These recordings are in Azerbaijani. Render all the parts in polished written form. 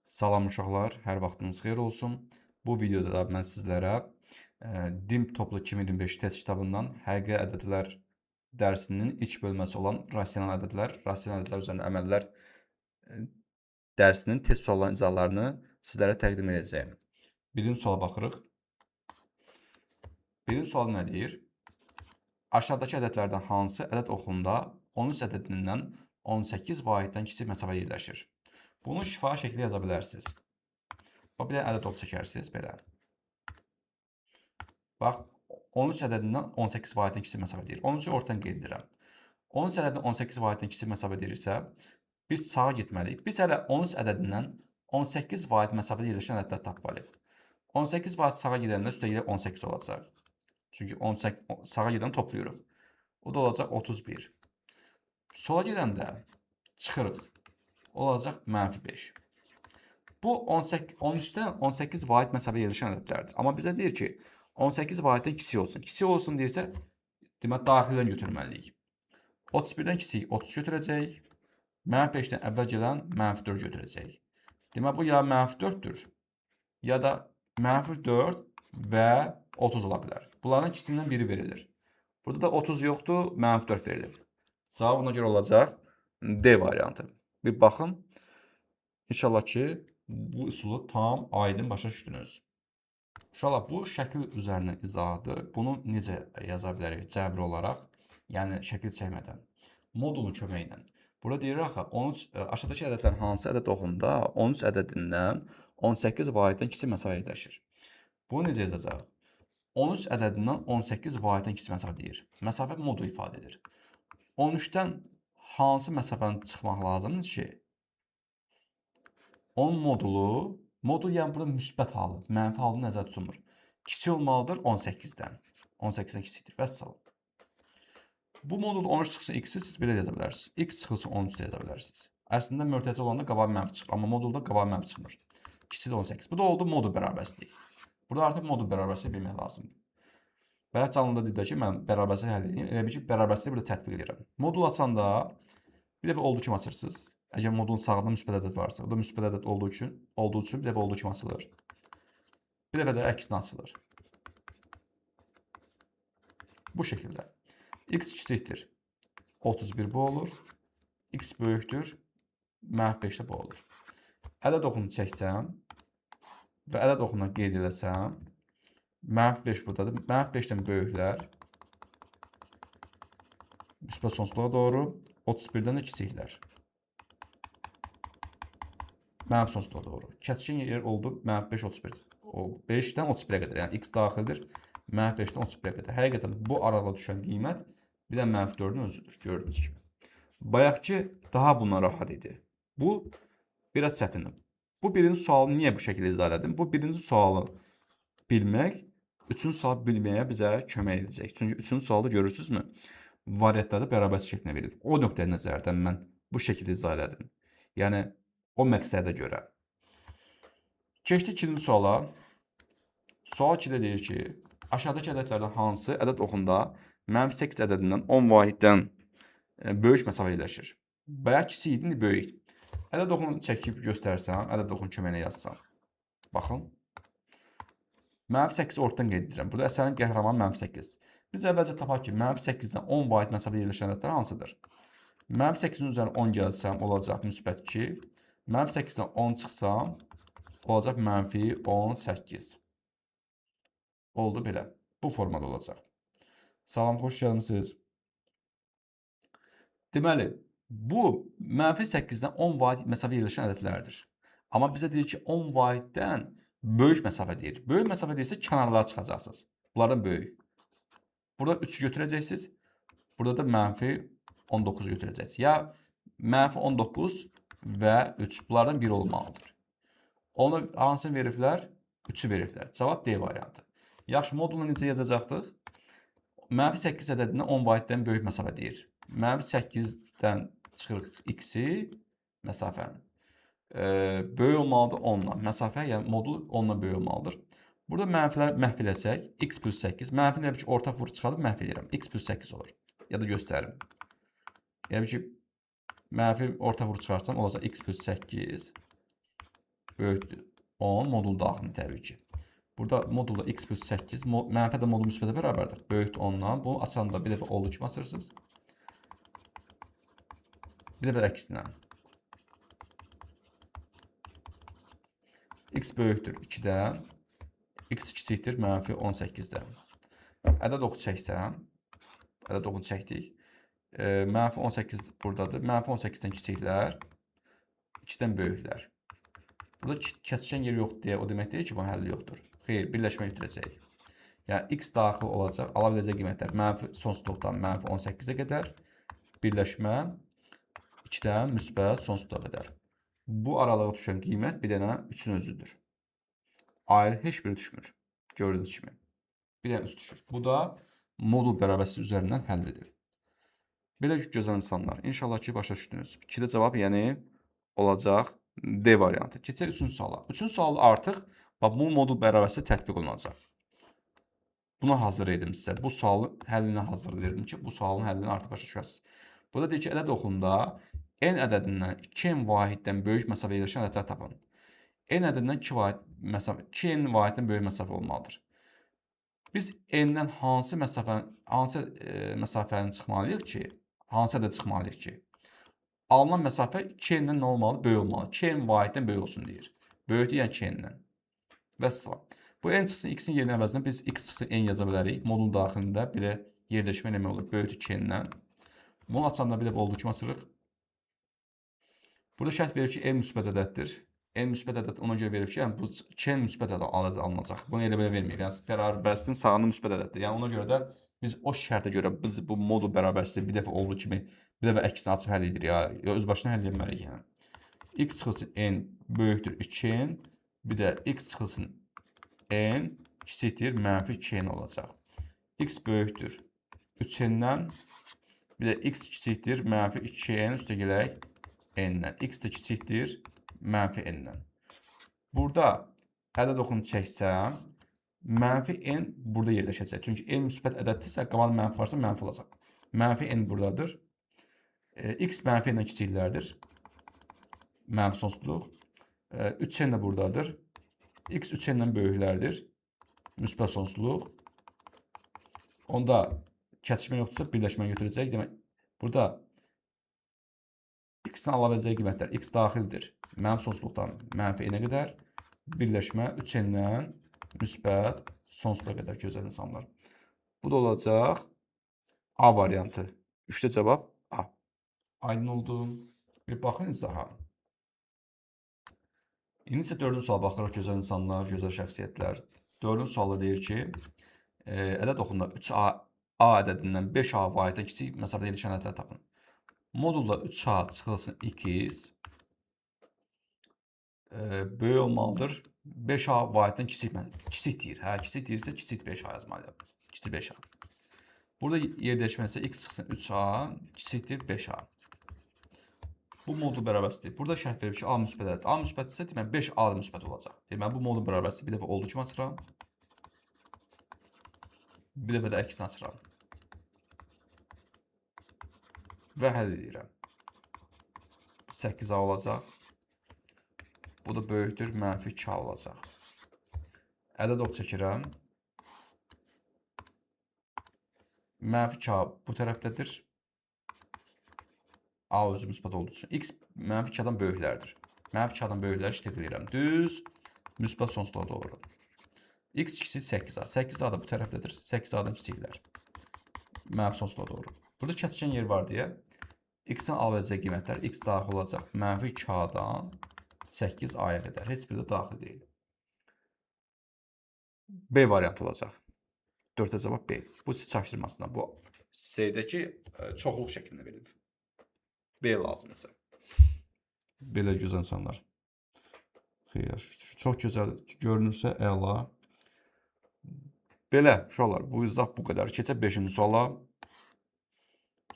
Salam uşaqlar, hər vaxtınız xeyir olsun. Bu videoda da mən sizlərə DIMP toplu 2025 test kitabından həqiqi ədədlər dərsinin ilk bölməsi olan rasional ədədlər üzərində əməllər e, dərsinin test suallarının izahlarını sizlərə təqdim edəcəyim. Birinci suala baxırıq. Birinci sual nə deyir? Aşağıdakı ədədlərdən hansı ədəd oxunda 13 ədədindən 18 vahiddən kiçik məsafə yerləşir? Bunu şifahi şəkildə yaza bilərsiniz. Bir də ədəd ox çəkərsiniz belə. Bax, 13 ədədindən 18 vahiddən kiçik məsafə deyir. 13-ü ortadan qeyd edirəm. 13 ədədindən 18 vahiddən kiçik məsafə deyirsə, biz sağa getməliyik. Biz hələ 13 ədədindən 18 vahid məsafədə yerləşən ədədləri tapmalıyıq. 18 vahid sağa gedəndə üstə 18 olacaq. Çünki 18 sağa gedən toplayırıq. O da olacaq 31. Sola gedəndə çıxırıq. Olacaq -5. Bu 13-dən 18 vahid məsafə yerləşən ədədlərdir. Amma bizə deyir ki, 18 vahiddən kiçik olsun. Kiçik olsun deyirsə, demək daxildən götürməliyik. 31-dən kiçik 30 götürəcəyik. -5-dən əvvəl gələn -4 götürəcəyik. Demək bu ya -4-dür, ya da -4 və 30 ola bilər. Bunların ikisindən biri verilir. Burada da 30 yoxdur, -4 verilir. Cavab ona görə olacaq D variantı. Bir baxın. İnşallah ki, bu üsulu tam aydın başa düşdünüz. Uşaqlar, bu şəkil üzərindən izahdır. Bunu necə yaza bilərik cəbri olaraq? Yəni, şəkil çəkmədən. Modulun köməyi ilə. Burada deyir axı, aşağıdakı ədədlərin hansı ədəd oxunda 13 ədədindən 18 vahiddən kiçik məsafə yerləşir. Bunu necə yazacaq? 13 ədədindən 18 vahiddən kiçik məsafə deyir. Məsafə modul ifadə edir. 13-dən hansı məsafəni çıxmaq lazımdır ki, onun modul yəni burada müsbət halı, mənfi halı nəzərdə tutulmur. Kiçik olmalıdır 18-dən. 18-dən kiçikdir. Vəssalam. Bu modul 13 çıxsa x-i siz belə yaza bilərsiniz. X çıxılsa 13 yaza bilərsiniz. Əslində mörtəzə olanda qabağı mənfi çıxır. Amma modulda qabağı mənfi çıxmır. Kiçikdir 18. Bu da oldu modul bərabərsizlik. Burada artıq modul bərabərsizliyi bilmək lazımdır. Bayaq canlıda dedik ki, mən bərabərsizliyi həll edeyim. Elə bir ki, bərabərsizliyi burada tətbiq edirəm. Modul açanda bir dəfə olduğu kimi açırsınız. Əgər modulun sağında müsbət ədəd varsa, o da müsbət ədəd olduğu üçün bir dəfə olduğu kimi açılır. Bir dəfə də əksinə açılır. Bu şəkildə. X kiçikdir 31 bu olur. X böyükdür -5 də bu olur. Ədəd oxunu çəksəm və ədəd oxuna qeyd eləsəm, -5 buradadır. -5-dən böyüklər müsbət sonsuzluğa doğru, 31-dən də kiçiklər mənfi sonsuzluğa doğru. Kəskin yer oldu -5, 31. O 5-dən 31-ə qədər. Yəni x daxildir. -5-dən 31-ə qədər. Həqiqətən bu arada düşən qiymət bir də -4-ün özüdür. Gördüyünüz kimi. Bayaqki daha bundan rahat idi. Bu biraz çətindir. Bu birinci sualı niyə bu şəkildə izah elədim? Bu birinci sualı bilmək, üçüncü sualı bilməyə bizə kömək edəcək. Çünki üçüncü sualda görürsünüzmü? Variantlarda bərabərsizlik şəklinə verilir. O nöqteyi nəzərdən mən bu şəkildə izah elədim. Yəni o məqsədə görə. Keçdik ikinci suala. Sual 2-də deyir ki, aşağıdakı ədədlərdən hansı ədəd oxunda -8 ədədindən 10 vahiddən böyük məsafə yerləşir? Bayaq kiçik idi, indi böyük. Ədəd oxunu çəkib göstərsəm, ədəd oxunu köməyinə yazsam. Baxın. -8 ortadan qeyd edirəm. Burada əsərin qəhrəmanı -8. Biz əvvəlcə tapaq ki, -8-dən 10 vahid məsafədə yerləşən ədədlər hansıdır? -8-in üzərinə 10 gəlsəm, olacaq -2. -8-dən 10 çıxsam, olacaq -18. Oldu belə. Bu formada olacaq. Salam, xoş gəlmisiniz. Deməli, bu -8-dən 10 vahid məsafə yerləşən ədədlərdir. Amma bizə deyir ki, 10 vahiddən böyük məsafə deyir. Böyük məsafə deyirsə, kənarlara çıxacaqsınız. Bunlardan böyük. Burada 3 götürəcəksiniz. Burada da -19 götürəcəksiniz. Ya -19 və 3. Bunlardan biri olmalıdır. Onu hansını veriblər? 3-ü veriblər. Cavab D variantı. Yaxşı, modulu necə yazacaqdıq? -8 ədədindən 10 vahiddən böyük məsafə deyir. -8-dən çıxırıq x-i məsafəni. Böyük olmalıdır 10-la. Məsafə, yəni modul 10-la böyük olmalıdır. Burada mənfilər məhv eləsək, x plus 8. Mənfi nə bir ki, orta vurur çıxarıb məhv edirəm. X plus 8 olur. Ya da göstərim. Yəni ki, mənfi orta vurur çıxarsam olacaq x plus 8 böyükdür 10 modul daxilində təbii ki. Burada modulda x plus 8, mənfi də modul müsbətə bərabərdir. Böyükdür 10-dan. Bu açanda bir dəfə olduğu kimi açırsınız. Bir dəfə əksinə. X böyükdür 2-dən. X kiçikdir mənfi 18-dən. Ədəd oxu çəksəm, ədəd oxunu çəkdik. Mənfi 18 buradadır. Mənfi 18-dən kiçiklər, 2-dən böyüklər. Burada kəsişən yer yoxdur deyə o demək deyil ki, bunun həlli yoxdur. Xeyr, birləşmə götürəcəyik. Yəni x daxil olacaq, ala biləcək qiymətlər mənfi sonsuzluqdan mənfi 18-ə qədər, birləşmə 2-dən müsbət sonsuzluğa qədər. Bu aralığa düşən qiymət bir dənə 3-ün özüdür. Ayrı heç biri düşmür. Gördüyünüz kimi. Bir dənə 3 düşür. Bu da modul bərabərliyi üzərindən həll edilir. Belə gözəl insanlar. İnşallah ki, başa düşdünüz. 2-də cavab, yəni olacaq D variantı. Keçək 3-cü suala. 3-cü sual artıq bu modul bərabərliyi tətbiq olunacaq. Buna hazır edim sizə. Bu sualın həllinə hazırlayırdım ki, bu sualın həllini artıq başa düşəsiniz. Burada deyir ki, ədəd oxunda n ədədindən 2n vahiddən böyük məsafə yerləşən ədədlər tapın. N ədədindən 2n vahiddən böyük məsafə olmalıdır. Biz n-dən hansı məsafəni çıxmalıyıq ki, hansı ədəd çıxmalıyıq ki, alınan məsafə 2n-dən nə olmalı? Böyük olmalı. 2n vahiddən böyük olsun deyir. Böyükdür, yəni 2n-dən. Və salam. Bu n çıxsın x-in yerinin əvəzinə biz x çıxsın n yaza bilərik. Modulun daxilində belə yerləşmə eləmək olur. Böyükdür 2n-dən. Bunu açanda bir dəfə olduğu kimi açırıq. Burada şərt verir ki, n müsbət ədəddir. N müsbət ədəd ona görə verir ki, yəni bu 2n müsbət ədəd alınacaq. Bunu elə belə verməyib. Yəni bərabərsizliyin sağında müsbət ədəddir. Yəni ona görə də biz o şərtə görə biz bu modul bərabərsizliyi bir dəfə olduğu kimi bir dəfə əksinə açıb həll edirik ya. Öz başına həll etməliyik yəni. X çıxılsın n böyükdür 2n, bir də x çıxılsın n kiçikdir mənfi 2n olacaq. X böyükdür 3n-dən, bir də x kiçikdir mənfi 2n üstə gələk n-dən. X də kiçikdir mənfi n-dən. Burada ədəd oxunu çəksəm, mənfi n burada yerləşəcək. Çünki n müsbət ədəddirsə, qabağında mənfi varsa mənfi olacaq. Mənfi n buradadır. X mənfi n-dən kiçiklərdir. Mənfi sonsuzluq. 3n də buradadır. X 3n-dən böyüklərdir. Müsbət sonsuzluq. Onda kəsişmə yoxdursa birləşmə götürəcək. Demək, burada x-dən ala biləcəyi qiymətlər x daxildir. Mənfi sonsuzluqdan mənfi n-ə qədər. Birləşmə 3n-dən müsbət sonsuzluğa qədər gözəl insanlar. Bu da olacaq A variantı. 3-də cavab A. Aydın oldu. Bir baxın izaha. İndi isə 4-cü suala baxırıq gözəl insanlar, gözəl şəxsiyyətlər. 4-cü sualda deyir ki, ədəd oxunda 3A ədədindən 5A vahiddən kiçik məsafədə yerləşən ədədlər tapın. Modulda 3A çıxılsın x böyük olmalıdır. 5A vahiddən kiçik deyir. Hə, kiçik deyirsə kiçik 5A yazmalıyıq. Kiçik 5A. Burada yer dəyişməsə x çıxsın 3A kiçikdir 5A. Bu modul bərabərsizliyi. Burada şərt verir ki, A müsbətdir. A müsbətdirsə, deməli 5A da müsbət olacaq. Deməli bu modul bərabərsizliyi bir dəfə olduğu kimi açıram. Bir dəfə də əksinə açıram. Və həll edirəm. 8A olacaq. Bu da böyükdür, mənfi 2A olacaq. Ədəd ox çəkirəm. Mənfi 2A bu tərəfdədir. A özü müsbət olduğu üçün. X mənfi 2-dan böyüklərdir. Mənfi 2-dan böyükləri işləyirəm. Düz müsbət sonsuzluğa doğru. X kiçik 8A. 8A da bu tərəfdədir. 8A-dan kiçiklər. Mənfi sonsuzluğa doğru. Burada kəsişən yer var deyə x-in alabiləcəyi qiymətlər x daxil olacaq. Mənfi 2A-dan 8A-ya qədər. Heç biri də daxil deyil. B variantı olacaq. 4-də cavab B. Bu çaşdırmasına. Bu C-dəki çoxluq şəklində verilir. B lazımdırsa. Belə gözəl insanlar. Xeyr, çox gözəl görünürsə əla. Belə uşaqlar, bu izah bu qədər. Keçək 5-ci suala.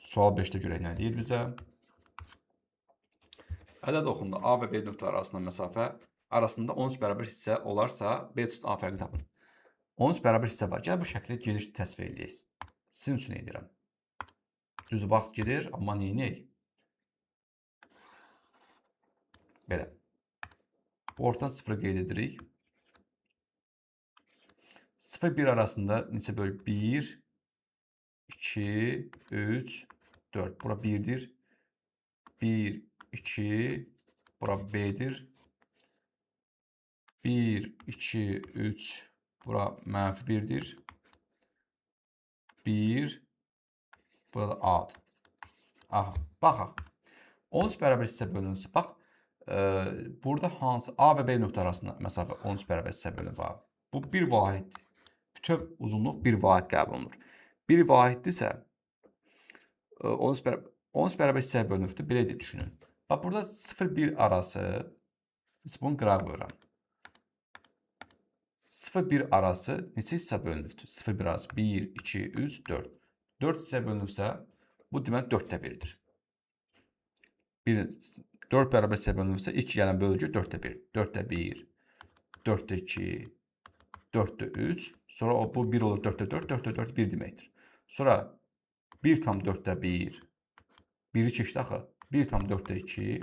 Sual 5-də görək nə deyir bizə? Ədəd oxunda A və B nöqtələri arasında məsafə arasında 13 bərabər hissə olarsa, B çıxsın A fərqi tapın. 13 bərabər hissə var. Gəl bu şəkli geniş təsvir edək. Sizin üçün edirəm. Düz vaxt gedir, amma neyinək? Belə. Bu ortadan 0 qeyd edirik. 0-1 arasında neçə bölük? 1, 2, 3, 4. Bura 1'dir. 1, 2, bura B'dir. 1, 2, 3, bura mənfi 1'dir. 1, burada A'dır. Aha, baxaq. 13 bərabər hissə bölünürsə, bax, burada hansı A və B nöqtə arasında məsafə 13 bərabər hissə bölünür var. Bu bir vahiddir. Bütöv uzunluq bir vahid qəbul olunur. Bir vahiddirsə, 13 bərabər hissəyə bölünübdür. Belə deyib düşünün. Bax, burada 0-1 arası, bunu qıra qoyuram. 0-1 arası neçə hissə bölünübdür? 0-1 arası 1, 2, 3, 4. 4 hissə bölünübsə, bu demək 4də 1'dir. 4 bərabər hissəyə bölünürsə, ilk gələn bölgü 4də 1. 4də 1, 4də 2, 4də 3. Sonra bu 1 olur 4də 4, 4də 4 1 deməkdir. Sonra 1 tam 4də 1, 1'i keçdi axı. 1 tam 4də 2,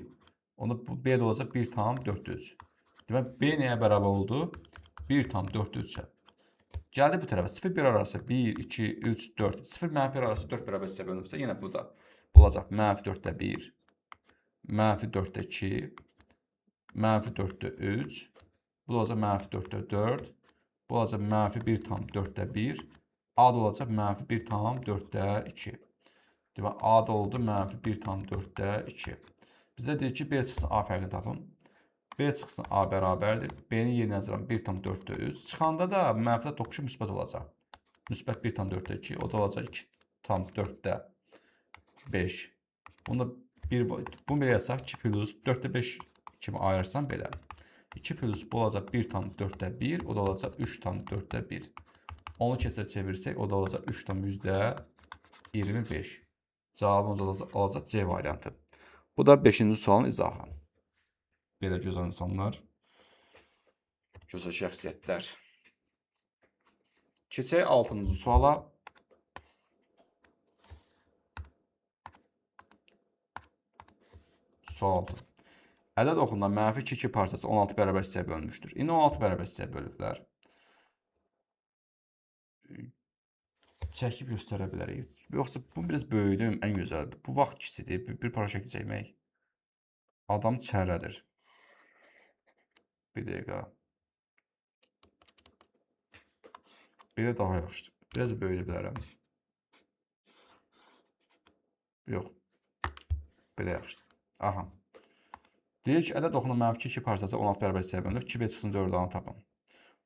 onda bu B də olacaq 1 tam 4də 3. Demək, B nəyə bərabər oldu? 1 tam 4də 3'ə. Gəldi bu tərəfə 0-1 arası 1, 2, 3, 4. 0-1 arası 4 bərabər hissə bölünürsə, yenə bu da olacaq mənfi 4də 1, mənfi 4də 2, mənfi 4də 3, bu da olacaq mənfi 4də 4, bu olacaq mənfi 1 tam 4də 1, A da olacaq mənfi 1 tam 4də 2. Demək, A da oldu mənfi 1 tam 4də 2. Bizə deyir ki, B çıxsın A fərqini tapın. B çıxsın A bərabərdir. B-nin yerinə yazıram 1 tam 4də 3. Çıxanda da mənfidə toxuşub müsbət olacaq. Müsbət 1 tam 4də 2, o da olacaq 2 tam 4də 5. Bunu belə yazsaq 2 plus 4də 5 kimi ayırsam belə. 2 plus bu olacaq 1 tam 4də 1, o da olacaq 3 tam 4də 1. Onu keçə çevirsək, o da olacaq 3 tam %25. Cavabımız olacaq C variantı. Bu da 5-ci sualın izahı. Belə gözəl insanlar, gözəl şəxsiyyətlər. Keçək 6-cı suala. Sual 6. Ədəd oxundan mənfi 2 parçası 16 bərabər hissəyə bölünmüşdür. İndi 16 bərabər hissəyə bölüblər. Çəkib göstərə bilərik. Yoxsa bu biraz böyüdüm, ən gözəl. Bu vaxt kiçidir, bir para şəkil çəkmək. Adam çərədir. Bir dəqiqə. Belə daha yaxşıdır. Biraz böyüdə bilərəm. Yox. Belə yaxşıdır. Aha. Deyir ki, ədəd oxunun mənfi 2 parçası 16 bərabər hissəyə bölünür. 2B çıxsın 4-dən tapın.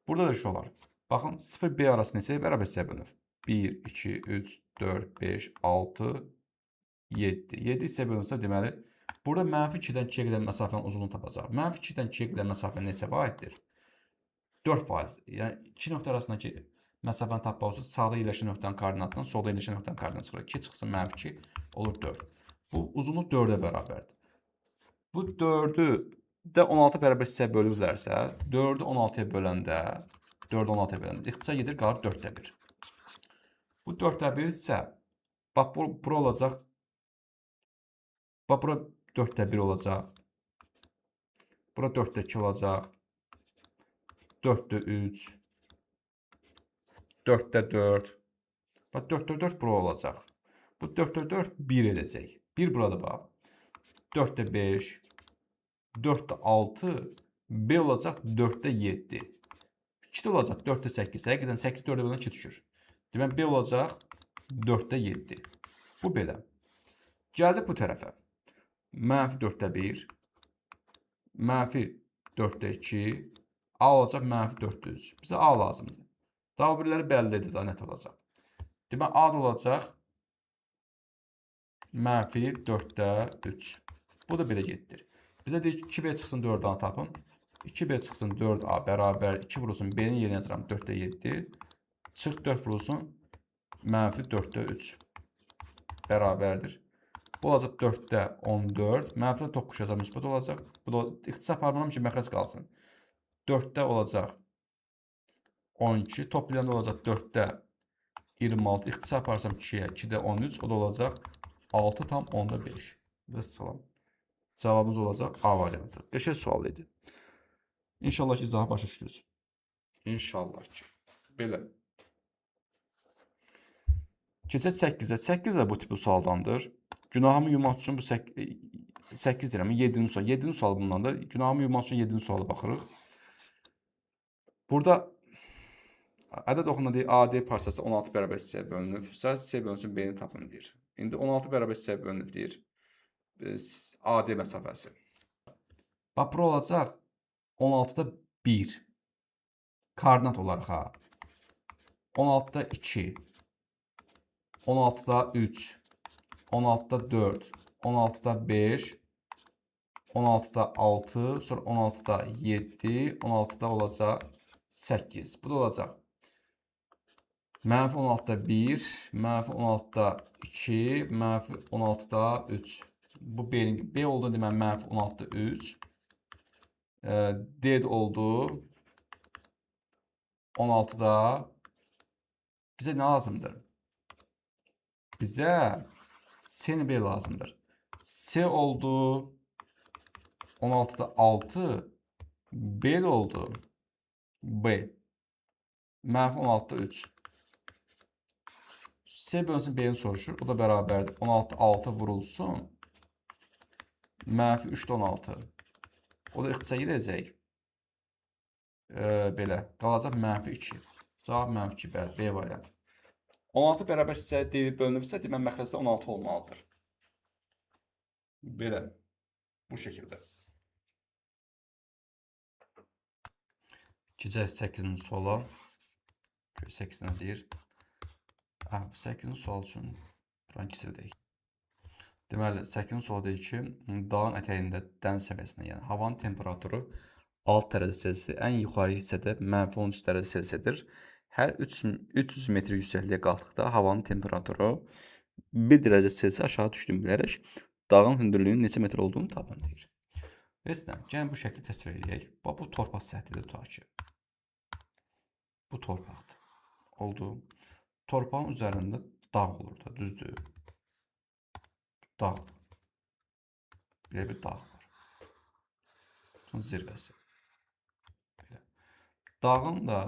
Burada da şu olar. Baxın, 0-B arası neçəyə bərabər hissəyə bölünür? 1, 2, 3, 4, 5, 6, 7. 7 hissəyə bölünsə, deməli, burada mənfi 2-dən 2-yə qədər məsafənin uzunluğunu tapacaq. Mənfi 2-dən 2-yə qədər məsafə neçə vahiddir? 4%. Yəni, 2 nöqtə arasındakı məsafəni tapmaq olsa, sağda yerləşən nöqtənin koordinatından solda yerləşən nöqtənin koordinatı çıxır. 2 çıxsın mənfi 2 olur 4. Bu uzunluq 4-ə bərabərdir. Bu 4-ü də 16 bərabər hissəyə bölürlərsə, 4-ü 16-ya böləndə, 4-ü 16-ya böləndə ixtisar gedir, qalır 4də 1. Bu 4də 1 isə, bax, bura olacaq, bax, bura 4də 1 olacaq, bura 4də 2 olacaq, 4də 3, 4də 4, bax, 4də 4 bura olacaq. Bu 4də 4 1 edəcək. 1 burada bax. 4də 5, 4də 6, B olacaq 4də 7. 2 də olacaq 4də 8. Həqiqətən 8 4-ə bölünən 2 düşür. Demək, B olacaq 4də 7. Bu belə. Gəldik bu tərəfə. Mənfi 4də 1, mənfi 4də 2, A olacaq mənfi 4də 3. Bizə A lazımdır. Daha biriləri bəllidir, daha net olacaq. Demək, A da olacaq mənfi 4də 3. Bu da belə getdir. Bizə deyir ki, 2B çıxsın 4-dən tapın. 2B çıxsın 4A bərabər 2 vurulsun B-nin yerinə yazıram 4də 7. Çıx 4 vurulsun mənfi 4də 3 bərabərdir. Bu olacaq 4də 14. Mənfi 9 yazar müsbət olacaq. Bu da ixtisar aparmıram ki, məxrəc qalsın. 4də olacaq 12. Toplayanda olacaq 4də 26. İxtisar aparsam 2-yə 2də 13. O da olacaq 6 tam 10-da 5. Və salam. Cavabımız olacaq A variantı. Qəşəng sual idi. İnşallah ki izahı başa düşdünüz. İnşallah ki. Belə. Keçək 8-ə. 8 də bu tipli sualdandır. Günahımı yumaq üçün bu 8 deyirəm, 7-ci sual. 7-ci sual bundan da günahımı yumaq üçün 7-ci suala baxırıq. Burada ədəd oxunma deyir, AD parçası 16 bərabər hissəyə bölünüb. C bölünsün B-ni tapın deyir. İndi 16 bərabər hissəyə bölünüb deyir. AD məsafəsi. Bax, bura olacaq 16-da 1. Koordinat olaraq ha. 16-da 2. 16-da 3. 16-da 4. 16-da 5. 16-da 6. Sonra 16-da 7. 16-da olacaq 8. Bu da olacaq. Mənfi 16-da 1. Mənfi 16-da 2. Mənfi 16-da 3. Bu B oldu deməli mənfi 16-da 3. D oldu 16'da bize ne lazımdır? Bize C B lazımdır. C oldu 16'da 6. B de oldu. B. Mənfi 16'da 3. C bölünsün B'ni soruşur. O da beraberdir. 16 6 vurulsun. Mənfi 3'də 16. O da ixtisar edəcək. Belə. Qalacaq mənfi 2. Cavab mənfi 2. Bəli, B variantı. 16 bərabər hissəyə deyilib bölünübsə, demək məxrəcdə 16 olmalıdır. Belə. Bu şəkildə. Keçək 8-ci suala. 8 nə deyir? 8-ci sual üçün buranı kisildəyik. Deməli, 8-ci sual deyir ki, dağın ətəyində dəniz səviyyəsində, yəni havanın temperaturu 6 dərəcə Selsi, ən yuxarı hissədə mənfi 13 dərəcə Selsidir. Hər 300 metr yüksəkliyə qalxdıqda havanın temperaturu 1 dərəcə Selsi aşağı düşdüyünü bilərək dağın hündürlüyünün neçə metr olduğunu tapın deyir. Gəlin bu şəkli təsvir edək. Bu torpaq səthidir tutaq ki. Bu torpaqdır. Oldu. Torpağın üzərində dağ olur da, düzdür. Dağdır. Belə bir dağ var. Bunun zirvəsi. Belə. Dağın da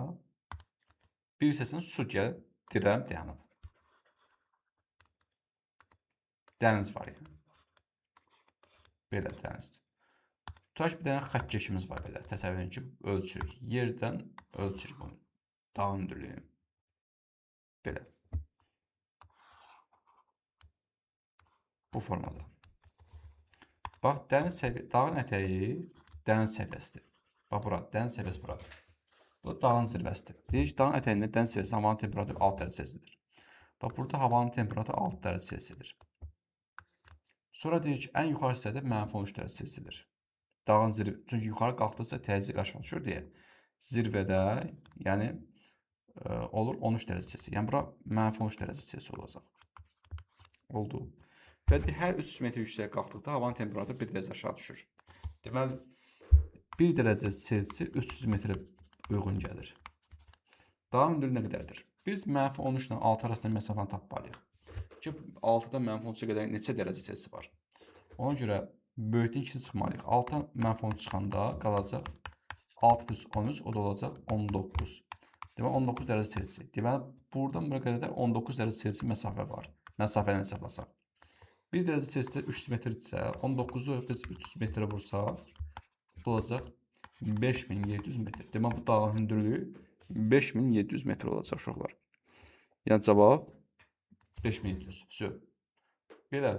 bir hissəsini su gəlib dirəm dayanıb. Dəniz var yəni. Belə dənizdir. Tutaq ki, bir dənə xəttkeşimiz var belə. Təsəvvür edin ki, ölçürük. Yerdən ölçürük bunu. Dağın hündürlüyünü. Belə. Bu formada. Bax, dağın ətəyi dəniz səviyyəsidir. Bax, bura, dəniz səviyyəsi buradır. Bu da dağın zirvəsidir. Deyir ki, dağın ətəyində dəniz səviyyəsi havanın temperaturu 6 dərəcə Selsidir. Bax, burada havanın temperaturu 6 dərəcə Selsidir. Sonra deyir ki, ən yuxarı hissədə mənfi 13 dərəcə Selsidir. Dağın zirvə, çünki yuxarı qalxdıqca təzyiq aşağı düşür deyə. Zirvədə, yəni olur 13 dərəcə Selsi. Yəni bura mənfi 13 dərəcə Selsi olacaq. Oldu. Və hər 300 metr yüksəyə qalxdıqda havanın temperaturu 1 dərəcə aşağı düşür. Deməli 1 dərəcə Selsi 300 metrə uyğun gəlir. Dağın hündürlüyü nə qədərdir? Biz mənfi 13 ilə 6 arasında məsafəni tapmalıyıq. Ki 6-da mənfi 13-ə qədər neçə dərəcə Selsi var? Ona görə böyükdən ikisi çıxmalıyıq. 6-dan mənfi 13 çıxanda qalacaq 6 plus 13, o da olacaq 19. Deməli 19 dərəcə Selsi. Deməli buradan bura qədər 19 dərəcə Selsi məsafə var. Məsafəni hesablasaq. 1 dərəcə Selsidə 300 metrdirsə, 19-u biz 300 metrə vursaq, bu olacaq 5700 metr. Deməli bu dağın hündürlüyü 5700 metr olacaq uşaqlar. Yəni cavab 5700. Vəsə. Belə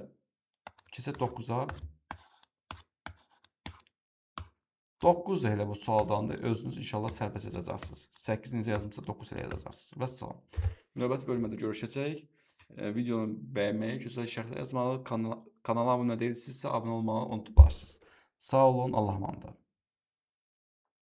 keçək 9-a. 9 da elə bu sualdan da özünüz inşallah sərbəst yazacaqsınız. 8-ci yazımsa 9 elə yazacaqsınız. Vəssalam. Növbəti bölmədə görüşəcək. Videonu bəyənməyi, gözəl işarətlə yazmalı, kanala abunə deyilsinizsə abunə olmağı unutmarsınız. Sağ olun, Allah'a emanet olun.